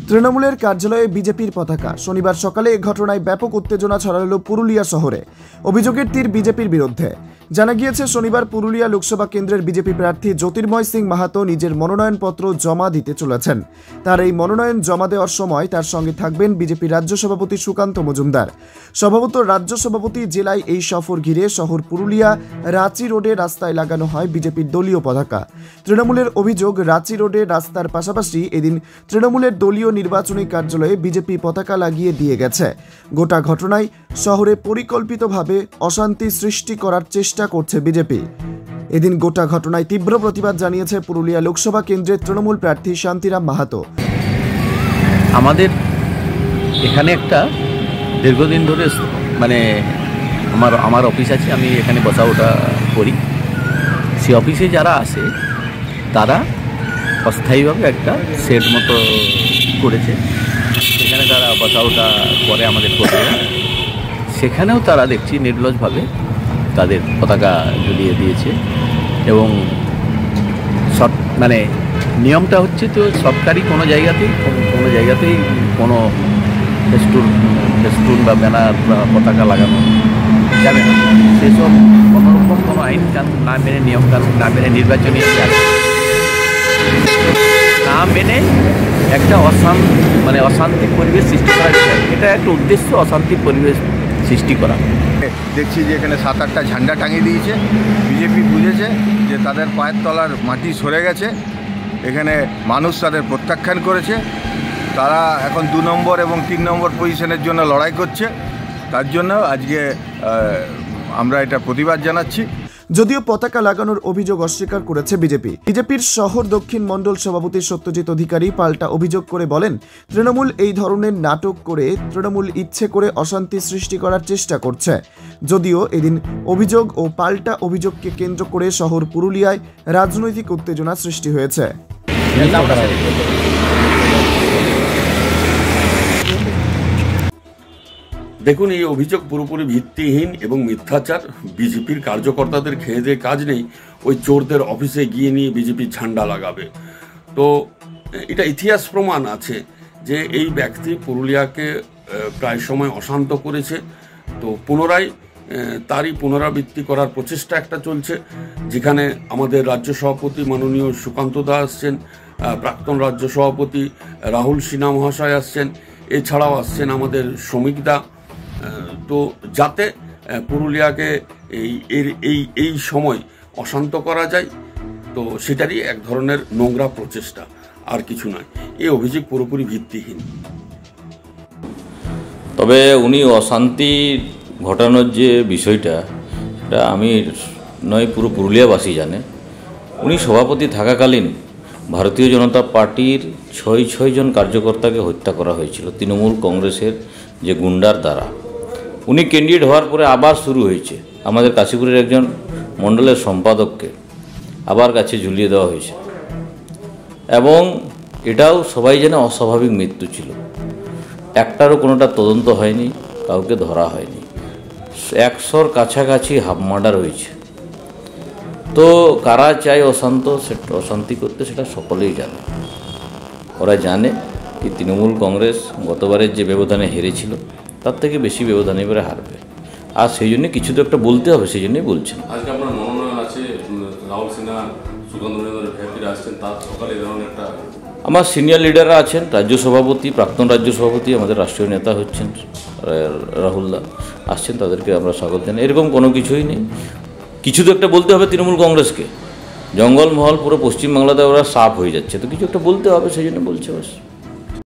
তৃণমূলের কার্যালয়ে বিজেপির পতাকা। শনিবার সকালে এ ঘটনায় ব্যাপক উত্তেজনা ছড়ালো পুরুলিয়া শহরে। অভিযোগের তীর বিজেপির বিরুদ্ধে। জানা গিয়েছে, শনিবার পুরুলিয়া লোকসভা কেন্দ্রের বিজেপি প্রার্থী জ্যোতির্ময় সিং মাহাতো নিজের মনোনয়নপত্র জমা দিতে চলেছেন। তার এই মনোনয়ন জমা দেওয়ার সময় তার সঙ্গে থাকবেন বিজেপি রাজ্য সভাপতি সুকান্ত মজুমদার। স্বভাবত রাজ্য সভাপতি জেলায় এই সফর ঘিরে শহর পুরুলিয়া রাঁচি রোডে রাস্তায় লাগানো হয় বিজেপির দলীয় পতাকা। তৃণমূলের অভিযোগ, রাঁচি রোডে রাস্তার পাশাপাশি এদিন তৃণমূলের দলীয় নির্বাচনী কার্যালয়ে বিজেপি পতাকা লাগিয়ে দিয়ে গেছে। গোটা ঘটনায় শহরে পরিকল্পিতভাবে অশান্তি সৃষ্টি করার চেষ্টা করছে বিজেপি। এদিন গোটা ঘটনায় তীব্র প্রতিবাদ জানিয়েছে পুরুলিয়া লোকসভা কেন্দ্রের তৃণমূল প্রার্থী শান্তিরাম মাহাতো। আমাদের এখানে একটা দীর্ঘদিন ধরে আমার অফিস আছে, আমি এখানে বসা ওঠা করি। সেই অফিসে যারা আসে তারা অস্থায়ীভাবে একটা সেট মতো করেছে, সেখানে তারা বসা ওঠা করে আমাদের কর্মীরা। সেখানেও তারা দেখছি নির্লজ্জভাবে তাদের পতাকা ঝুলিয়ে দিয়েছে। এবং নিয়মটা হচ্ছে তো সরকারি কোনো জায়গাতেই কোনো ফেস্টুন বা ব্যানার বা পতাকা লাগানো যাবে না। সেসব কোনোরকম কোনো আইন কানুন না মেনে, নিয়ম কানুন না মেনে, নির্বাচনী না মেনে একটা অশান্তির পরিবেশ সৃষ্টি করা যায়। এটা একটা উদ্দেশ্য, অশান্তির পরিবেশ সৃষ্টি করা। দেখছি যে এখানে 7-8টা ঝান্ডা টাঙিয়ে দিয়েছে। বিজেপি বুঝেছে যে তাদের পায়ের তলার মাটি সরে গেছে, এখানে মানুষ তাদের প্রত্যাখ্যান করেছে। তারা এখন 2 নম্বর এবং 3 নম্বর পজিশনের জন্য লড়াই করছে। তার জন্য আজকে আমরা এটা প্রতিবাদ জানাচ্ছি। যদিও পতাকা লাগানোর অভিযোগ অস্বীকার করেছে বিজেপির শহর দক্ষিণ মণ্ডল সভাপতি সত্যজিৎ অধিকারী পাল্টা অভিযোগ করে বলেন, তৃণমূল এই ধরনের নাটক করে তৃণমূল ইচ্ছে করে অশান্তি সৃষ্টি করার চেষ্টা করছে। যদিও এদিন অভিযোগ ও পাল্টা অভিযোগকে কেন্দ্র করে শহর পুরুলিয়ায় রাজনৈতিক উত্তেজনা সৃষ্টি হয়েছে। দেখুন, এই অভিযোগ পুরোপুরি ভিত্তিহীন এবং মিথ্যাচার। বিজেপির কার্যকর্তাদের খেয়ে দিয়ে কাজ নেই, ওই চোরদের অফিসে গিয়ে নিয়ে বিজেপির ঝান্ডা লাগাবে। তো এটা ইতিহাস প্রমাণ আছে যে এই ব্যক্তি পুরুলিয়াকে প্রায় সময় অশান্ত করেছে। তো পুনরায় তারই পুনরাবৃত্তি করার প্রচেষ্টা একটা চলছে, যেখানে আমাদের রাজ্য সভাপতি মাননীয় সুকান্ত দা আসছেন, প্রাক্তন রাজ্য সভাপতি রাহুল সিনহা মহাশয় আসছেন, এছাড়াও আসছেন আমাদের শ্রমিক দা। তো যাতে পুরুলিয়াকে এই সময় অশান্ত করা যায়, তো সেটারই এক ধরনের নোংরা প্রচেষ্টা, আর কিছু নয়। এই অভিযোগ পুরোপুরি ভিত্তিহীন। তবে উনি অশান্তি ঘটানোর যে বিষয়টা, সেটা আমি নয়, পুরো পুরুলিয়াবাসী জানে। উনি সভাপতি থাকাকালীন ভারতীয় জনতা পার্টির 6 জন কার্যকর্তাকে হত্যা করা হয়েছিল তৃণমূল কংগ্রেসের যে গুন্ডার দ্বারা। উনি ক্যান্ডিডেট হওয়ার পরে আবার শুরু হয়েছে। আমাদের কাশীপুরের একজন মণ্ডলের সম্পাদককে আবার কাছে ঝুলিয়ে দেওয়া হয়েছে। এবং এটাও সবাই জানে অস্বাভাবিক মৃত্যু ছিল। একটারও কোনোটা তদন্ত হয়নি, কাউকে ধরা হয়নি। 100-র কাছাকাছি হাফ মার্ডার হয়েছে। তো কারা চায় অশান্তি করতে, সেটা সকলেই জানে। ওরা জানে কি তৃণমূল কংগ্রেস গতবারের যে ব্যবধানে হেরেছিল, তার থেকে বেশি ব্যবধানে এবারে হারবে। আর সেই জন্য কিছু তো একটা বলতে হবে, সেই জন্যই বলছেন। আজকে আপনার মনোনয়ন আছে, রাহুল সিনহা, সুকান্ত মজুমদার আসছেন, তার সকালে ধরনের একটা আমার সিনিয়র লিডাররা আছেন, রাজ্য সভাপতি, প্রাক্তন রাজ্য সভাপতি, আমাদের রাষ্ট্রীয় নেতা হচ্ছেন রাহুলদা আসছেন, তাদেরকে আমরা স্বাগত জানাই। এরকম কোনো কিছুই নেই। কিছু তো একটা বলতে হবে তৃণমূল কংগ্রেসকে। জঙ্গলমহল পুরো পশ্চিমবাংলাতে ওরা সাফ হয়ে যাচ্ছে, তো কিছু একটা বলতে হবে, সেই জন্য বলছে বাস।